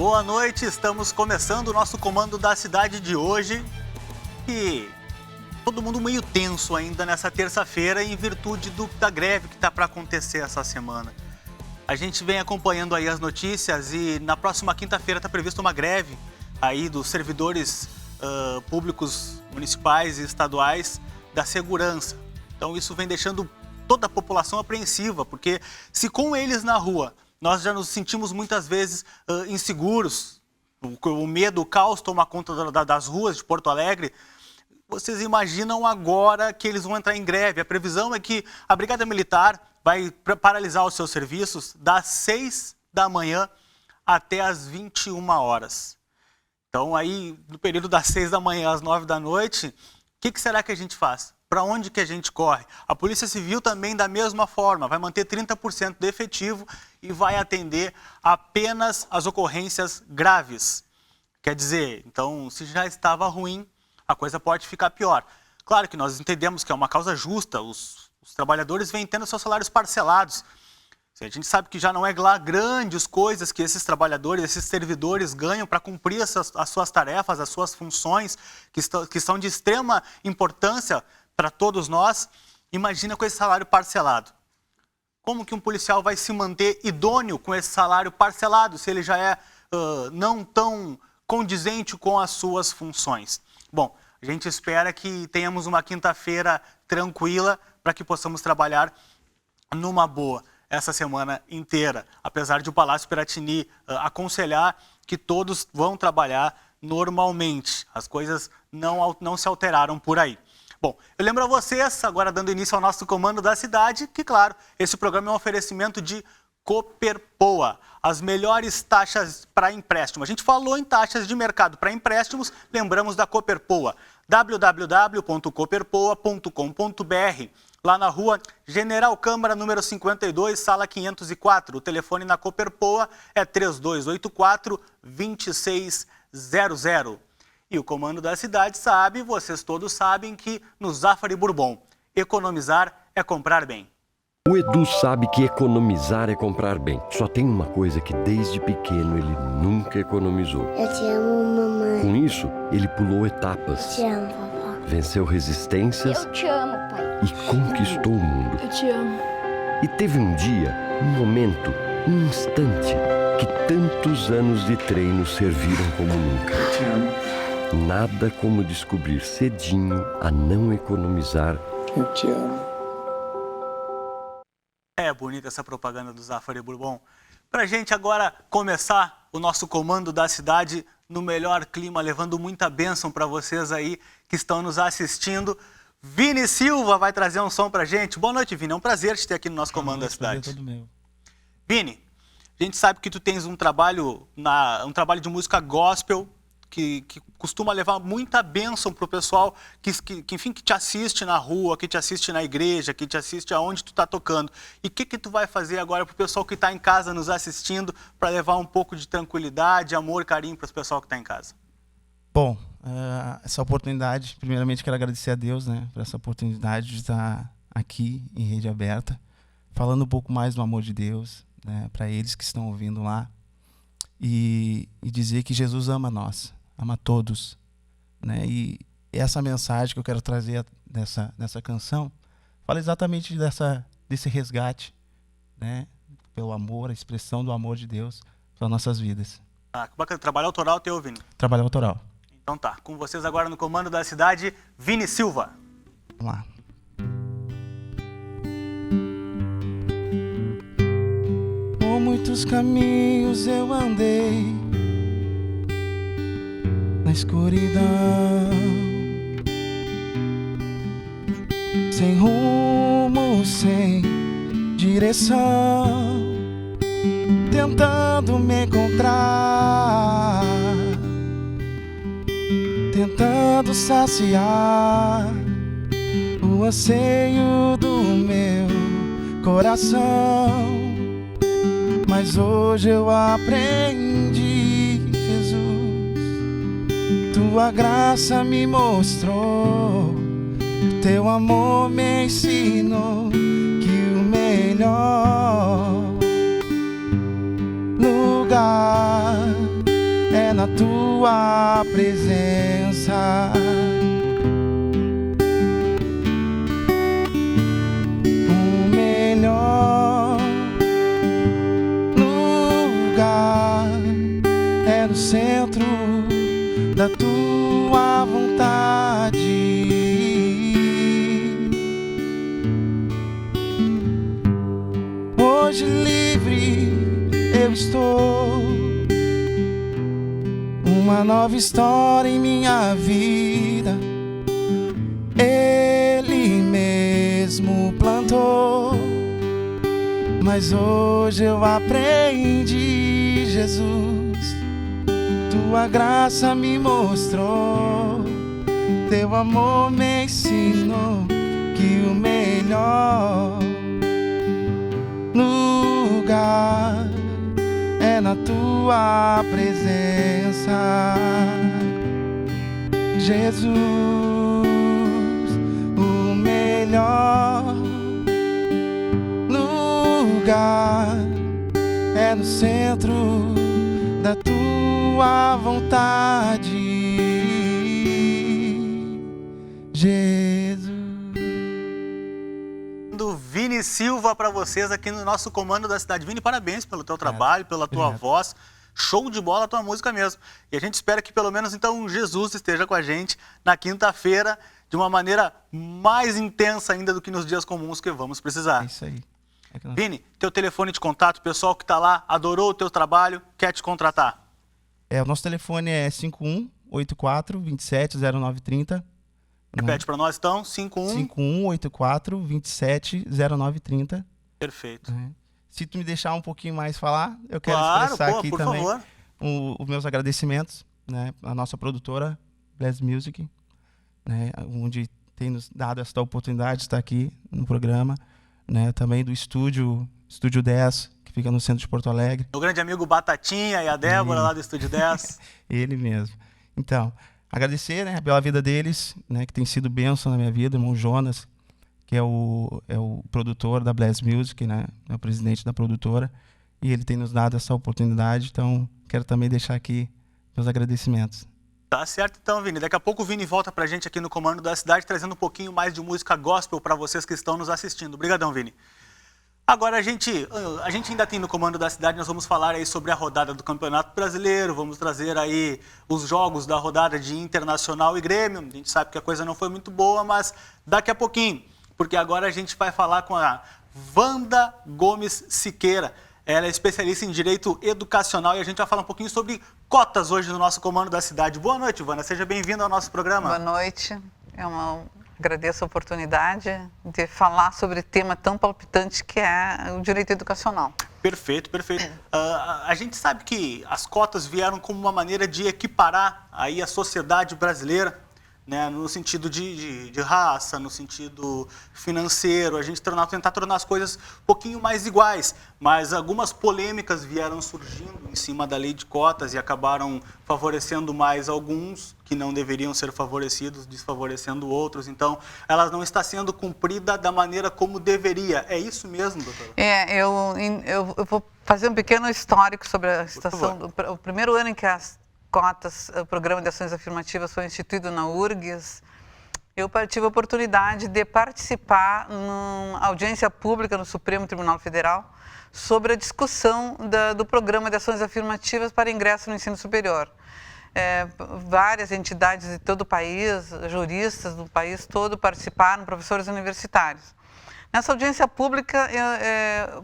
Boa noite, estamos começando o nosso comando da cidade de hoje e todo mundo meio tenso ainda nessa terça-feira em virtude da greve que está para acontecer essa semana. A gente vem acompanhando aí as notícias e na próxima quinta-feira está prevista uma greve aí dos servidores públicos municipais e estaduais da segurança. Então isso vem deixando toda a população apreensiva, porque se com eles na rua nós já nos sentimos muitas vezes inseguros, o medo, o caos toma conta das ruas de Porto Alegre, vocês imaginam agora que eles vão entrar em greve. A previsão é que a Brigada Militar vai paralisar os seus serviços das 6 da manhã até as 21 horas. Então aí, no período das 6 da manhã às 9 da noite, o que será que a gente faz? Para onde que a gente corre? A Polícia Civil também da mesma forma, vai manter 30% de efetivo e vai atender apenas as ocorrências graves. Quer dizer, então, se já estava ruim, a coisa pode ficar pior. Claro que nós entendemos que é uma causa justa, os trabalhadores vêm tendo seus salários parcelados. A gente sabe que já não é lá grandes coisas que esses trabalhadores, esses servidores ganham para cumprir as suas tarefas, as suas funções, que são de extrema importância para todos nós. Imagina com esse salário parcelado. Como que um policial vai se manter idôneo com esse salário parcelado, se ele já é não tão condizente com as suas funções? Bom, a gente espera que tenhamos uma quinta-feira tranquila para que possamos trabalhar numa boa essa semana inteira. Apesar de o Palácio Piratini aconselhar que todos vão trabalhar normalmente. As coisas não se alteraram por aí. Bom, eu lembro a vocês, agora dando início ao nosso comando da cidade, que, claro, esse programa é um oferecimento de Cooperpoa, as melhores taxas para empréstimo. A gente falou em taxas de mercado para empréstimos, lembramos da Cooperpoa, www.cooperpoa.com.br, lá na rua General Câmara, número 52, sala 504. O telefone na Cooperpoa é 3284-2600. E o comando da cidade sabe, vocês todos sabem, que no Zafari Bourbon, economizar é comprar bem. O Edu sabe que economizar é comprar bem. Só tem uma coisa que desde pequeno ele nunca economizou. Eu te amo, mamãe. Com isso, ele pulou etapas. Eu te amo, vovó. Venceu resistências. Eu te amo, pai. E conquistou o mundo. Eu te amo. E teve um dia, um momento, um instante, que tantos anos de treino serviram como nunca. Eu te amo. Nada como descobrir cedinho a não economizar. Eu te amo. É bonita essa propaganda do Zafari Bourbon. Pra gente agora começar o nosso comando da cidade no melhor clima, levando muita bênção para vocês aí que estão nos assistindo. Vini Silva vai trazer um som pra gente. Boa noite, Vini. É um prazer te ter aqui no nosso comando da cidade. Todo meu. Vini, a gente sabe que tu tens um trabalho de música gospel que costuma levar muita bênção pro pessoal enfim, que te assiste na rua, que te assiste na igreja, que te assiste aonde tu tá tocando. E o que tu vai fazer agora pro pessoal que está em casa nos assistindo para levar um pouco de tranquilidade, amor, carinho para o pessoal que está em casa? Bom, essa oportunidade, primeiramente quero agradecer a Deus, né, por essa oportunidade de estar aqui em Rede Aberta, falando um pouco mais do amor de Deus, né, para eles que estão ouvindo lá, e dizer que Jesus ama nós, ama todos, né? E essa mensagem que eu quero trazer nessa canção fala exatamente desse resgate, né? Pelo amor, a expressão do amor de Deus para nossas vidas. Ah, que bacana. Trabalho autoral teu, Vini? Trabalho autoral. Então tá, com vocês agora no comando da cidade, Vini Silva. Vamos lá. Por muitos caminhos eu andei na escuridão, sem rumo, sem direção, tentando me encontrar, tentando saciar o anseio do meu coração. Mas hoje eu aprendi, Jesus, tua graça me mostrou, teu amor me ensinou que o melhor lugar tua presença. O melhor lugar é no centro da tua vontade. Hoje livre eu estou, uma nova história em minha vida. Ele mesmo plantou, mas hoje eu aprendi, Jesus. Tua graça me mostrou, teu amor me ensinou que o melhor lugar é na tua presença, Jesus. O melhor lugar é no centro da tua vontade, Jesus. Do Vini Silva para vocês aqui no nosso Comando da Cidade. Vini, parabéns pelo teu trabalho, pela tua voz. Show de bola a tua música mesmo. E a gente espera que pelo menos então Jesus esteja com a gente na quinta-feira de uma maneira mais intensa ainda do que nos dias comuns que vamos precisar. É isso aí. Vini, teu telefone de contato, o pessoal que está lá, adorou o teu trabalho, quer te contratar. O nosso telefone é 5184-270930. Repete para nós então, 5184-270930. Perfeito. Se tu me deixar um pouquinho mais falar, eu quero Claro, expressar aqui por também favor. os meus agradecimentos, né, à nossa produtora, Bless Music, né, onde tem nos dado essa oportunidade de estar aqui no programa, né, também do Estúdio 10, que fica no centro de Porto Alegre. O grande amigo Batatinha e a Débora lá do Estúdio 10. Ele mesmo. Então, agradecer, né, pela vida deles, né, que tem sido bênção na minha vida, irmão Jonas, que é o produtor da Bless Music, né, é o presidente da produtora, e ele tem nos dado essa oportunidade, então quero também deixar aqui meus agradecimentos. Tá certo então, Vini. Daqui a pouco o Vini volta pra gente aqui no Comando da Cidade, trazendo um pouquinho mais de música gospel para vocês que estão nos assistindo. Obrigadão, Vini. Agora a gente ainda tem no Comando da Cidade, nós vamos falar aí sobre a rodada do Campeonato Brasileiro, vamos trazer aí os jogos da rodada de Internacional e Grêmio. A gente sabe que a coisa não foi muito boa, mas daqui a pouquinho, porque agora a gente vai falar com a Wanda Gomes Siqueira. Ela é especialista em Direito Educacional e a gente vai falar um pouquinho sobre cotas hoje no nosso Comando da Cidade. Boa noite, Wanda. Seja bem-vinda ao nosso programa. Boa noite. Agradeço a oportunidade de falar sobre tema tão palpitante que é o direito educacional. Perfeito, perfeito. A gente sabe que as cotas vieram como uma maneira de equiparar aí a sociedade brasileira, né, no sentido de raça, no sentido financeiro, a gente tentar tornar as coisas um pouquinho mais iguais, mas algumas polêmicas vieram surgindo em cima da lei de cotas e acabaram favorecendo mais alguns que não deveriam ser favorecidos, desfavorecendo outros. Então, ela não está sendo cumprida da maneira como deveria. É isso mesmo, doutora? Eu vou fazer um pequeno histórico sobre a situação. O primeiro ano em que as cotas, o Programa de Ações Afirmativas foi instituído na URGS, eu tive a oportunidade de participar numa audiência pública no Supremo Tribunal Federal sobre a discussão do Programa de Ações Afirmativas para ingresso no ensino superior. Várias entidades de todo o país, juristas do país todo participaram, professores universitários. Nessa audiência pública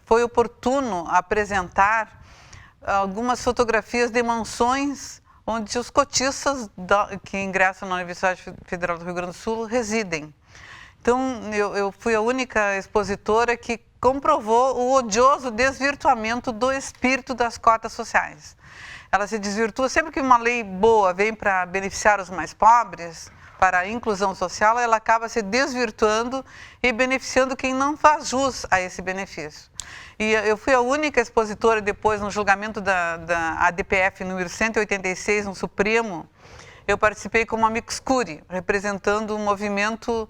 foi oportuno apresentar algumas fotografias de mansões onde os cotistas que ingressam na Universidade Federal do Rio Grande do Sul residem. Então, eu fui a única expositora que comprovou o odioso desvirtuamento do espírito das cotas sociais. Ela se desvirtua, sempre que uma lei boa vem para beneficiar os mais pobres, para a inclusão social, ela acaba se desvirtuando e beneficiando quem não faz jus a esse benefício. E eu fui a única expositora depois no julgamento da ADPF número 186 no Supremo. Eu participei como amicus curiae, representando um movimento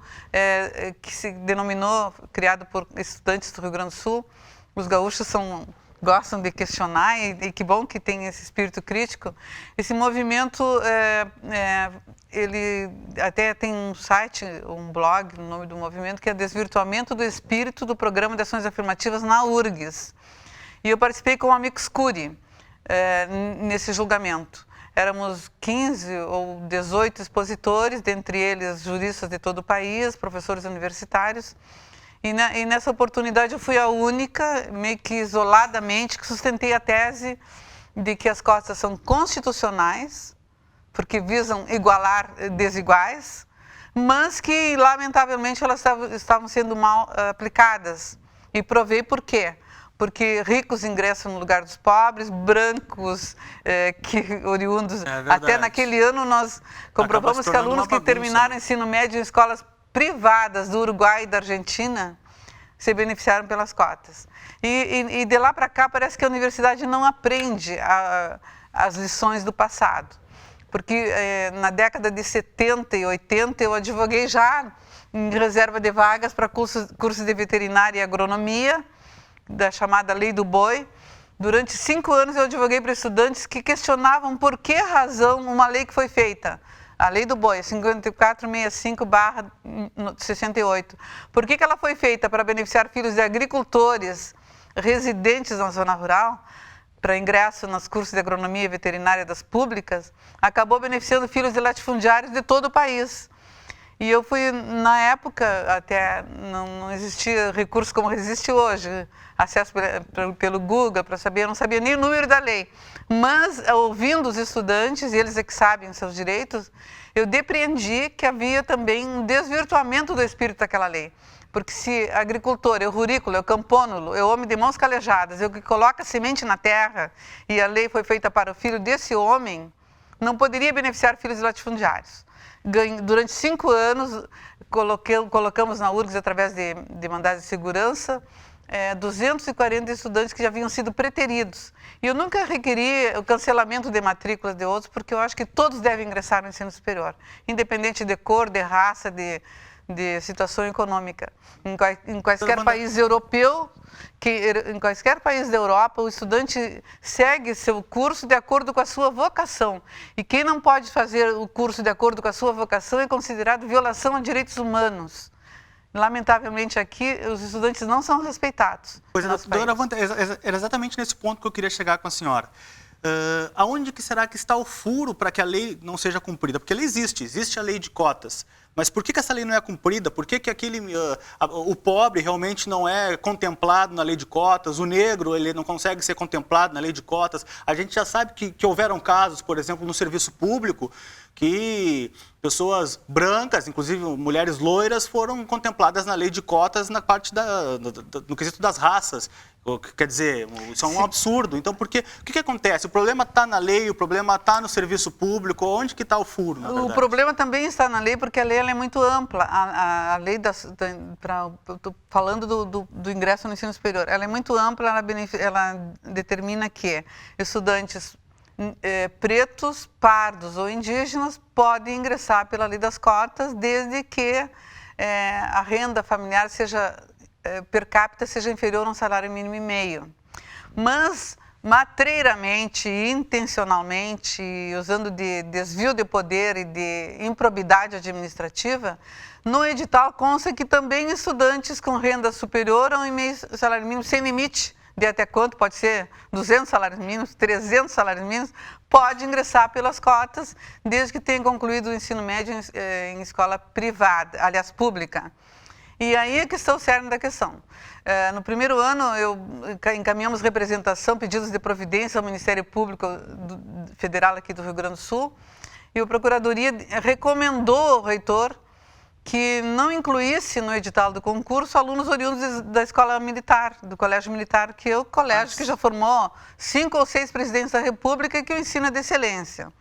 que se denominou, criado por estudantes do Rio Grande do Sul. Os gaúchos são gostam de questionar, e que bom que tem esse espírito crítico. Esse movimento, ele até tem um site, um blog, no nome do movimento, que é Desvirtuamento do Espírito do Programa de Ações Afirmativas na URGS. E eu participei com o Amicus Curiae nesse julgamento. Éramos 15 ou 18 expositores, dentre eles juristas de todo o país, professores universitários. E nessa oportunidade eu fui a única, meio que isoladamente, que sustentei a tese de que as cotas são constitucionais, porque visam igualar desiguais, mas que, lamentavelmente, elas estavam sendo mal aplicadas. E provei por quê. Porque ricos ingressam no lugar dos pobres, brancos, oriundos... Até naquele ano nós comprovamos que alunos que terminaram o ensino médio em escolas privadas do Uruguai e da Argentina se beneficiaram pelas cotas. E de lá para cá parece que a universidade não aprende as lições do passado. Porque na década de 70 e 80 eu advoguei já em reserva de vagas para cursos de veterinária e agronomia, da chamada Lei do Boi. Durante 5 anos eu advoguei para estudantes que questionavam por que razão uma lei que foi feita, a Lei do Boi, 5465/68. Por que ela foi feita para beneficiar filhos de agricultores residentes na zona rural, para ingresso nos cursos de agronomia e veterinária das públicas, acabou beneficiando filhos de latifundiários de todo o país. E eu fui, na época, até não existia recurso como existe hoje, acesso pelo Google para saber, eu não sabia nem o número da lei. Mas, ouvindo os estudantes, e eles é que sabem os seus direitos, eu depreendi que havia também um desvirtuamento do espírito daquela lei. Porque se agricultor, é o rurícola, é o campônulo, é o homem de mãos calejadas, é o que coloca semente na terra, e a lei foi feita para o filho desse homem, não poderia beneficiar filhos de latifundiários. Durante 5 anos, colocamos na URGS, através de mandados de segurança, 240 estudantes que já haviam sido preteridos. E eu nunca requeri o cancelamento de matrículas de outros, porque eu acho que todos devem ingressar no ensino superior, independente de cor, de raça, de situação econômica. Em quaisquer país europeu, em quaisquer país da Europa, o estudante segue seu curso de acordo com a sua vocação. E quem não pode fazer o curso de acordo com a sua vocação é considerado violação a direitos humanos. Lamentavelmente aqui, os estudantes não são respeitados. Pois é, doutora Wanda, era exatamente nesse ponto que eu queria chegar com a senhora. Aonde que será que está o furo para que a lei não seja cumprida? Porque ela existe a lei de cotas. Mas por que essa lei não é cumprida? Por que o pobre realmente não é contemplado na lei de cotas? O negro ele não consegue ser contemplado na lei de cotas? A gente já sabe que houveram casos, por exemplo, no serviço público, que pessoas brancas, inclusive mulheres loiras, foram contempladas na lei de cotas na parte no quesito das raças. Quer dizer, isso é um absurdo. Então, o que acontece? O problema está na lei, o problema está no serviço público. Onde que está o furo, na verdade? O problema também está na lei, porque a lei ela é muito ampla. A lei, falando do ingresso no ensino superior, ela é muito ampla, ela determina que estudantes pretos, pardos ou indígenas podem ingressar pela lei das cotas, desde que a renda familiar per capita seja inferior a um salário mínimo e meio. Mas, matreiramente, intencionalmente, usando de desvio de poder e de improbidade administrativa, no edital consta que também estudantes com renda superior a um salário mínimo sem limite, de até quanto pode ser 200 salários mínimos, 300 salários mínimos, pode ingressar pelas cotas, desde que tenha concluído o ensino médio em escola privada, aliás, pública. E aí é que está o cerne da questão. No primeiro ano, encaminhamos representação, pedidos de providência ao Ministério Público Federal aqui do Rio Grande do Sul, e a Procuradoria recomendou ao reitor que não incluísse no edital do concurso alunos oriundos da escola militar, do colégio militar, que é o colégio que já formou 5 ou 6 presidentes da República e que o ensino é de excelência.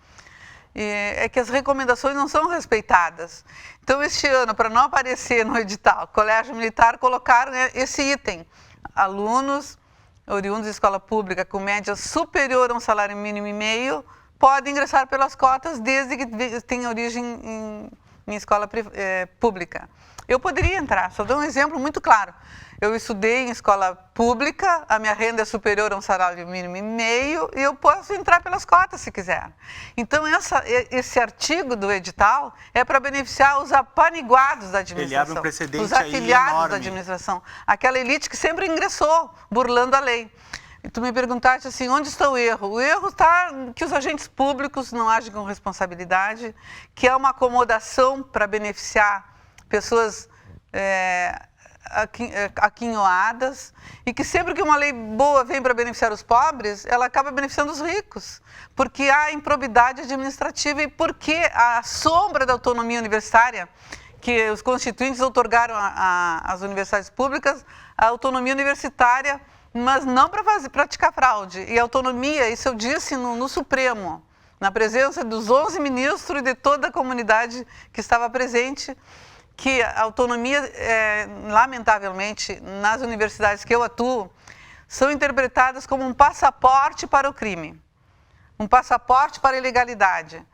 É que as recomendações não são respeitadas. Então, este ano, para não aparecer no edital, Colégio Militar colocaram esse item. Alunos oriundos de escola pública com média superior a um salário mínimo e meio podem ingressar pelas cotas desde que tenha origem em escola pública. Eu poderia entrar, só dou um exemplo muito claro. Eu estudei em escola pública, a minha renda é superior a um salário mínimo e meio e eu posso entrar pelas cotas se quiser. Então, esse artigo do edital é para beneficiar os apaniguados da administração. Ele abre um precedente os afiliados enorme da administração. Aquela elite que sempre ingressou, burlando a lei. E tu me perguntaste assim, onde está o erro? O erro está que os agentes públicos não agem com responsabilidade, que é uma acomodação para beneficiar pessoas aquinhoadas, e que sempre que uma lei boa vem para beneficiar os pobres, ela acaba beneficiando os ricos, porque há improbidade administrativa e porque a sombra da autonomia universitária, que os constituintes outorgaram às universidades públicas, a autonomia universitária, mas não para praticar fraude. E a autonomia, isso eu disse no Supremo, na presença dos 11 ministros e de toda a comunidade que estava presente, que a autonomia, lamentavelmente, nas universidades que eu atuo, são interpretadas como um passaporte para o crime, um passaporte para a ilegalidade.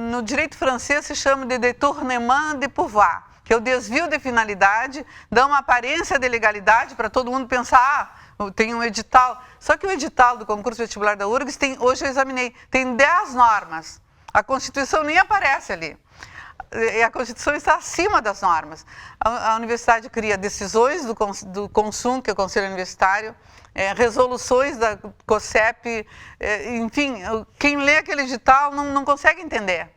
No direito francês se chama de détournement de pouvoir, que é o desvio de finalidade, dá uma aparência de legalidade para todo mundo pensar, tem um edital. Só que o edital do concurso vestibular da URGS, hoje eu examinei, tem 10 normas. A Constituição nem aparece ali. E a Constituição está acima das normas. A universidade cria decisões do CONSUM, que é o Conselho Universitário, resoluções da COSEP, enfim, quem lê aquele edital não consegue entender.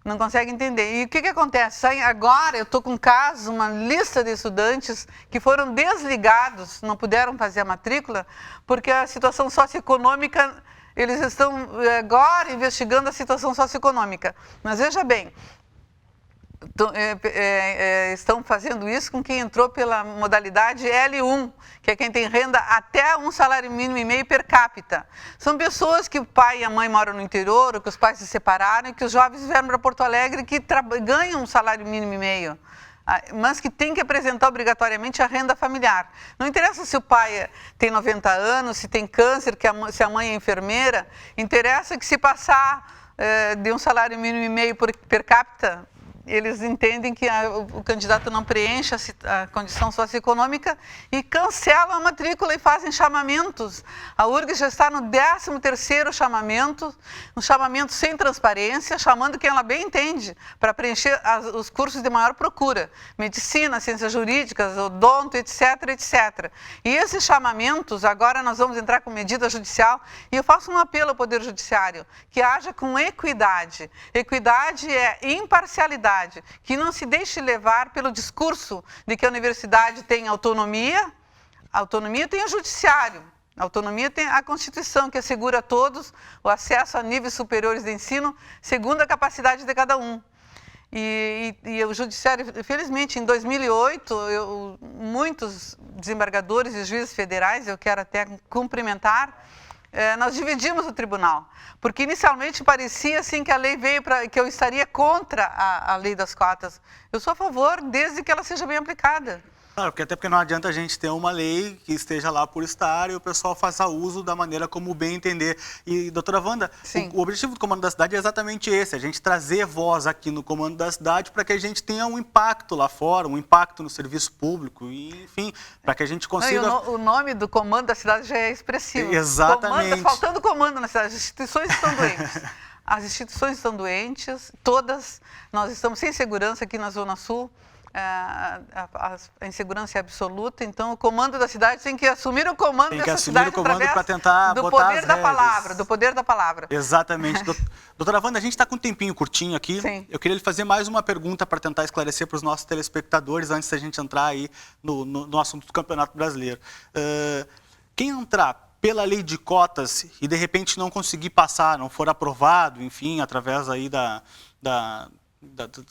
Não consegue entender. E o que acontece? Agora eu estou com um caso, uma lista de estudantes que foram desligados, não puderam fazer a matrícula, porque a situação socioeconômica, eles estão agora investigando a situação socioeconômica. Mas veja bem, estão fazendo isso com quem entrou pela modalidade L1, que é quem tem renda até um salário mínimo e meio per capita. São pessoas que o pai e a mãe moram no interior, ou que os pais se separaram, e que os jovens vieram para Porto Alegre que ganham um salário mínimo e meio, mas que tem que apresentar obrigatoriamente a renda familiar. Não interessa se o pai tem 90 anos, se tem câncer, se a mãe é enfermeira, interessa que se passar de um salário mínimo e meio per capita, eles entendem que o candidato não preenche a condição socioeconômica e cancelam a matrícula e fazem chamamentos. A URGS já está no 13º chamamento, um chamamento sem transparência, chamando quem ela bem entende, para preencher os cursos de maior procura, medicina, ciências jurídicas, odonto, etc, etc. E esses chamamentos, agora nós vamos entrar com medida judicial, e eu faço um apelo ao Poder Judiciário, que haja com equidade. Equidade é imparcialidade, que não se deixe levar pelo discurso de que a universidade tem autonomia. A autonomia tem o judiciário, a autonomia tem a Constituição, que assegura a todos o acesso a níveis superiores de ensino, segundo a capacidade de cada um. E o judiciário, felizmente, em 2008, muitos desembargadores e juízes federais, eu quero até cumprimentar, nós dividimos o tribunal, porque inicialmente parecia assim que a lei veio que eu estaria contra a lei das cotas. Eu sou a favor, desde que ela seja bem aplicada. Claro, até porque não adianta a gente ter uma lei que esteja lá por estar e o pessoal faça uso da maneira como bem entender. E, doutora Wanda, o objetivo do Comando da Cidade é exatamente esse, a gente trazer voz aqui no Comando da Cidade para que a gente tenha um impacto lá fora, um impacto no serviço público, e, enfim, para que a gente consiga... O nome do Comando da Cidade já é expressivo. Exatamente. Está faltando comando na cidade, as instituições estão doentes. As instituições estão doentes, todas. Nós estamos sem segurança aqui na Zona Sul. A insegurança é absoluta, então o comando da cidade tem que assumir o comando dessa cidade para tentar do botar poder da palavra, do poder da palavra. Exatamente. Doutora Wanda, a gente está com um tempinho curtinho aqui. Sim. Eu queria lhe fazer mais uma pergunta para tentar esclarecer para os nossos telespectadores antes da gente entrar aí no assunto do Campeonato Brasileiro. Quem entrar pela lei de cotas e de repente não conseguir passar, não for aprovado, enfim, através aí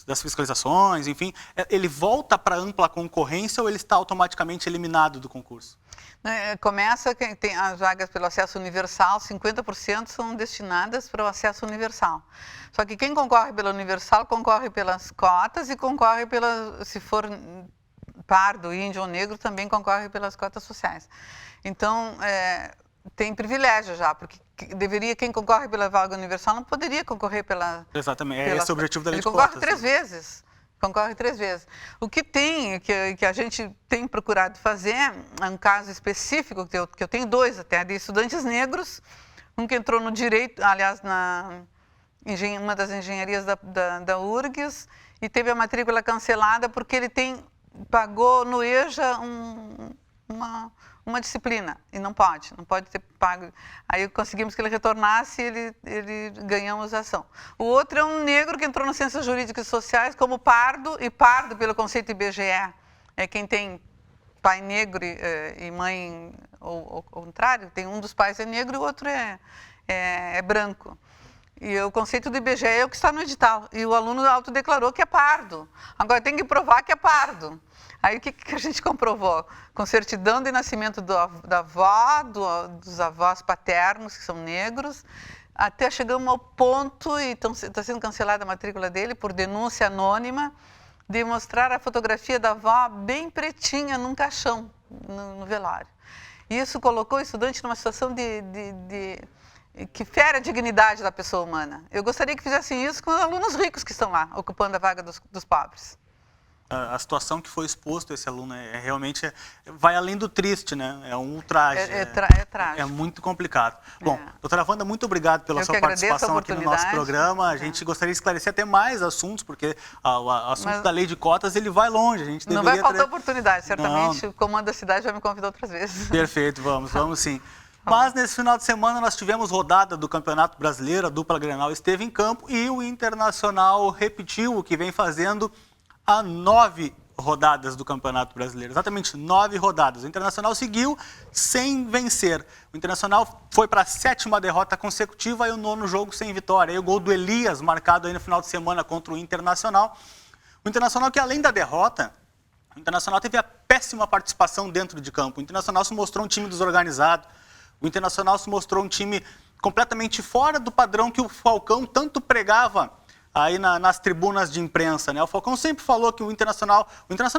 das fiscalizações, enfim, ele volta para ampla concorrência ou ele está automaticamente eliminado do concurso? Começa, quem tem as vagas pelo acesso universal, 50% são destinadas para o acesso universal. Só que quem concorre pela universal, concorre pelas cotas e concorre se for pardo, índio ou negro, também concorre pelas cotas sociais. Então, tem privilégio já, porque quem concorre pela vaga universal não poderia concorrer pela... Exatamente, esse é o objetivo da lei de cotas. Ele concorre 3 vezes. O que a gente tem procurado fazer, é um caso específico, que eu tenho 2 até, de estudantes negros, um que entrou no direito, aliás, uma das engenharias da URGS, e teve a matrícula cancelada porque ele pagou no EJA uma disciplina, e não pode ter pago. Aí conseguimos que ele retornasse e ele ganhamos a ação. O outro é um negro que entrou nas ciências jurídicas e sociais como pardo, e pardo, pelo conceito IBGE, é quem tem pai negro e mãe, ou ao contrário, tem um dos pais é negro e o outro é branco. E o conceito do IBGE é o que está no edital, e o aluno autodeclarou que é pardo. Agora tem que provar que é pardo. Aí o que a gente comprovou? Com certidão de nascimento da avó, dos avós paternos, que são negros, até chegamos ao ponto, e está sendo cancelada a matrícula dele por denúncia anônima, de mostrar a fotografia da avó bem pretinha num caixão, no velário. E isso colocou o estudante numa situação que fere a dignidade da pessoa humana. Eu gostaria que fizessem isso com os alunos ricos que estão lá, ocupando a vaga dos pobres. A situação que foi exposto esse aluno realmente vai além do triste, né? É um ultraje. É trágico. É muito complicado. Bom, doutora Wanda, muito obrigado pela sua participação aqui no nosso programa. A gente gostaria de esclarecer até mais assuntos, porque o assunto da lei de cotas, ele vai longe. A gente não vai faltar oportunidade, certamente. O comando da cidade vai me convidar outras vezes. Perfeito, vamos sim. Mas nesse final de semana nós tivemos rodada do Campeonato Brasileiro, a dupla Grenal esteve em campo e o Internacional repetiu o que vem fazendo há 9 rodadas do Campeonato Brasileiro. Exatamente 9 rodadas. O Internacional seguiu sem vencer. O Internacional foi para a 7ª derrota consecutiva e o 9º jogo sem vitória. Aí o gol do Elias, marcado aí no final de semana contra o Internacional. O Internacional que, além da derrota, o Internacional teve a péssima participação dentro de campo. O Internacional se mostrou um time desorganizado. O Internacional se mostrou um time completamente fora do padrão que o Falcão tanto pregava aí nas tribunas de imprensa, né? O Falcão sempre falou que o Internacional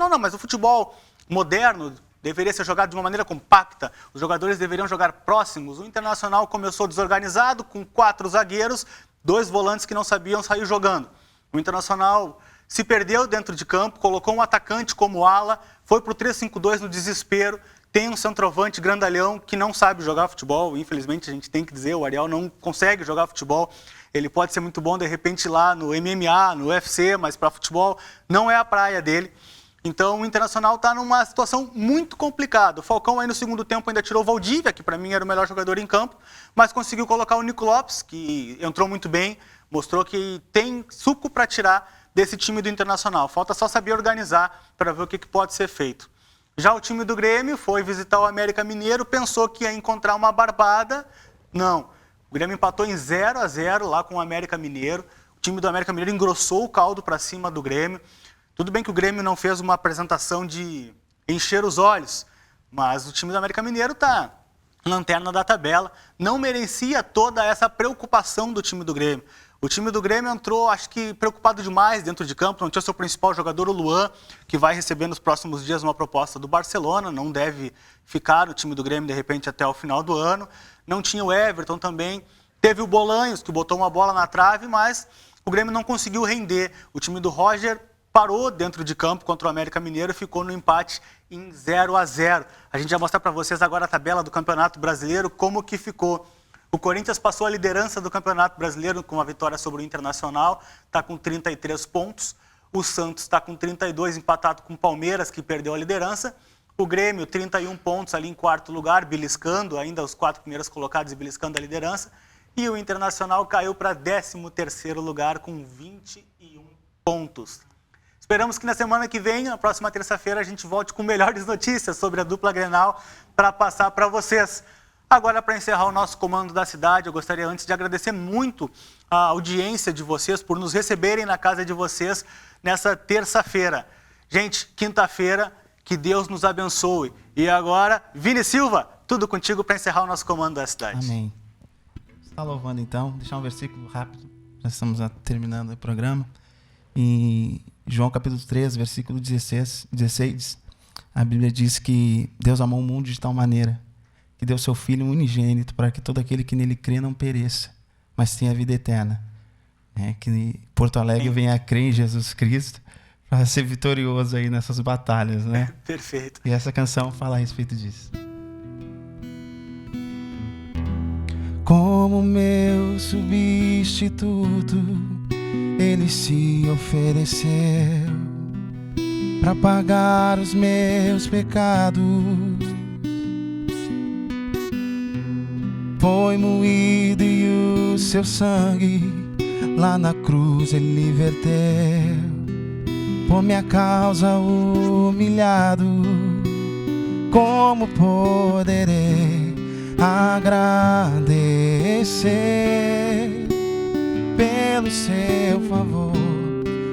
não, mas o futebol moderno deveria ser jogado de uma maneira compacta, os jogadores deveriam jogar próximos. O Internacional começou desorganizado, com 4 zagueiros, 2 volantes que não sabiam sair jogando. O Internacional se perdeu dentro de campo, colocou um atacante como ala, foi para o 3-5-2 no desespero, tem um centroavante grandalhão que não sabe jogar futebol, infelizmente a gente tem que dizer, o Ariel não consegue jogar futebol. Ele pode ser muito bom, de repente, lá no MMA, no UFC, mas para futebol não é a praia dele. Então, o Internacional está numa situação muito complicada. O Falcão, aí no segundo tempo, ainda tirou o Valdívia, que para mim era o melhor jogador em campo, mas conseguiu colocar o Nico Lopes, que entrou muito bem, mostrou que tem suco para tirar desse time do Internacional. Falta só saber organizar para ver o que pode ser feito. Já o time do Grêmio foi visitar o América Mineiro, pensou que ia encontrar uma barbada. Não. O Grêmio empatou em 0-0 lá com o América Mineiro. O time do América Mineiro engrossou o caldo para cima do Grêmio. Tudo bem que o Grêmio não fez uma apresentação de encher os olhos, mas o time do América Mineiro está lanterna da tabela. Não merecia toda essa preocupação do time do Grêmio. O time do Grêmio entrou, acho que, preocupado demais dentro de campo. Não tinha seu principal jogador, o Luan, que vai receber nos próximos dias uma proposta do Barcelona. Não deve ficar no time do Grêmio, de repente, até o final do ano. Não tinha o Everton também. Teve o Bolanhos, que botou uma bola na trave, mas o Grêmio não conseguiu render. O time do Roger parou dentro de campo contra o América Mineiro e ficou no empate em 0-0. A gente vai mostrar para vocês agora a tabela do Campeonato Brasileiro, como que ficou. O Corinthians passou a liderança do Campeonato Brasileiro com uma vitória sobre o Internacional, está com 33 pontos. O Santos está com 32, empatado com o Palmeiras, que perdeu a liderança. O Grêmio, 31 pontos ali em 4º lugar, beliscando ainda os 4 primeiros colocados e beliscando a liderança. E o Internacional caiu para 13º lugar com 21 pontos. Esperamos que na semana que vem, na próxima terça-feira, a gente volte com melhores notícias sobre a dupla Grenal para passar para vocês. Agora, para encerrar o nosso comando da cidade, eu gostaria antes de agradecer muito a audiência de vocês por nos receberem na casa de vocês nessa terça-feira. Gente, quinta-feira, que Deus nos abençoe. E agora, Vini Silva, tudo contigo para encerrar o nosso comando da cidade. Amém. Está louvando então, deixar um versículo rápido, já estamos terminando o programa. Em João capítulo 3, versículo 16, a Bíblia diz que Deus amou o mundo de tal maneira que deu seu Filho unigênito para que todo aquele que nele crê não pereça, mas tenha vida eterna. Que Porto Alegre venha a crer em Jesus Cristo para ser vitorioso aí nessas batalhas, né? Perfeito. E essa canção fala a respeito disso. Como meu substituto, ele se ofereceu para pagar os meus pecados. Foi moído e o seu sangue lá na cruz ele verteu. Por minha causa humilhado, como poderei agradecer pelo seu favor,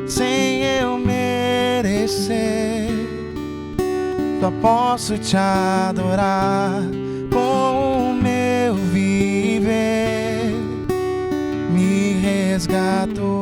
sem eu merecer? Só posso te adorar com o meu viver. Me resgatou